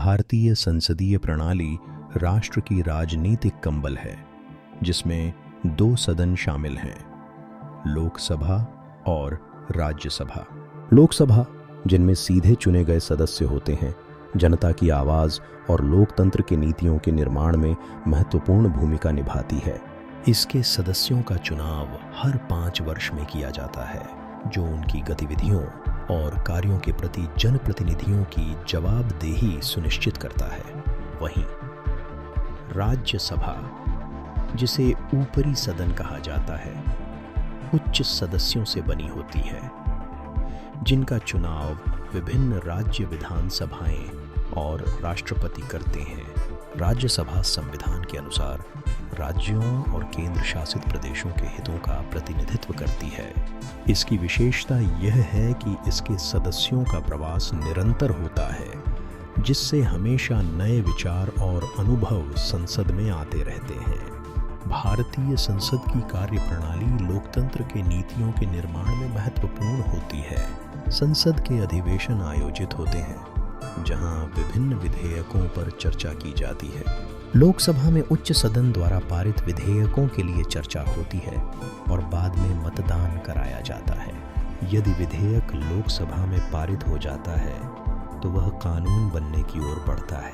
भारतीय संसदीय प्रणाली राष्ट्र की राजनीतिक कंबल है, जिसमें दो सदन शामिल हैं, लोकसभा और राज्यसभा। लोकसभा, जिनमें सीधे चुने गए सदस्य होते हैं, जनता की आवाज़ और लोकतंत्र की नीतियों के निर्माण में महत्वपूर्ण भूमिका निभाती है। इसके सदस्यों का चुनाव हर 5 वर्ष में किया जाता है, जो उनकी गतिविधियों और कार्यों के प्रति जनप्रतिनिधियों की जवाबदेही सुनिश्चित करता है। वहीं राज्यसभा, जिसे ऊपरी सदन कहा जाता है, उच्च सदस्यों से बनी होती है, जिनका चुनाव विभिन्न राज्य विधानसभाएं और राष्ट्रपति करते हैं। राज्यसभा संविधान के अनुसार राज्यों और केंद्र शासित प्रदेशों के हितों का प्रतिनिधित्व करती है। इसकी विशेषता यह है कि इसके सदस्यों का प्रवास निरंतर होता है, जिससे हमेशा नए विचार और अनुभव संसद में आते रहते हैं। भारतीय संसद की कार्यप्रणाली लोकतंत्र के नीतियों के निर्माण में महत्वपूर्ण होती है। संसद के अधिवेशन आयोजित होते हैं, जहां विभिन्न विधेयकों पर चर्चा की जाती है। लोकसभा में उच्च सदन द्वारा पारित विधेयकों के लिए चर्चा होती है और बाद में मतदान कराया जाता है। यदि विधेयक लोकसभा में पारित हो जाता है, तो वह कानून बनने की ओर बढ़ता है।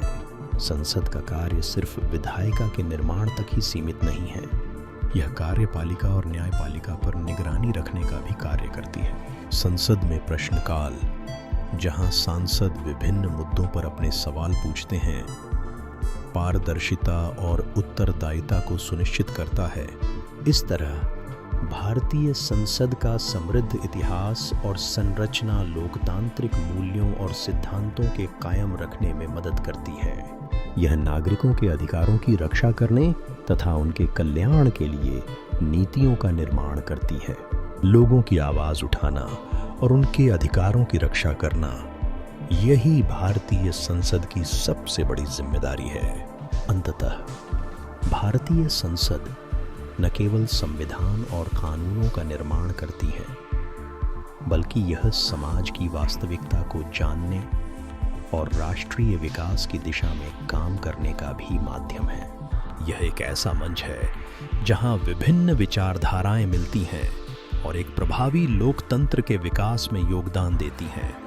संसद का कार्य सिर्फ विधायिका के निर्माण तक ही सीमित नहीं है, यह कार्यपालिका और न्यायपालिका पर निगरानी रखने का भी कार्य करती है। संसद में प्रश्नकाल, जहां सांसद विभिन्न मुद्दों पर अपने सवाल पूछते हैं, पारदर्शिता और उत्तरदायिता को सुनिश्चित करता है। इस तरह भारतीय संसद का समृद्ध इतिहास और संरचना लोकतांत्रिक मूल्यों और सिद्धांतों के कायम रखने में मदद करती है। यह नागरिकों के अधिकारों की रक्षा करने तथा उनके कल्याण के लिए नीतियों का निर्माण करती है। लोगों की आवाज़ उठाना और उनके अधिकारों की रक्षा करना, यही भारतीय संसद की सबसे बड़ी जिम्मेदारी है। अंततः भारतीय संसद न केवल संविधान और कानूनों का निर्माण करती है, बल्कि यह समाज की वास्तविकता को जानने और राष्ट्रीय विकास की दिशा में काम करने का भी माध्यम है। यह एक ऐसा मंच है जहां विभिन्न विचारधाराएं मिलती हैं और एक प्रभावी लोकतंत्र के विकास में योगदान देती हैं।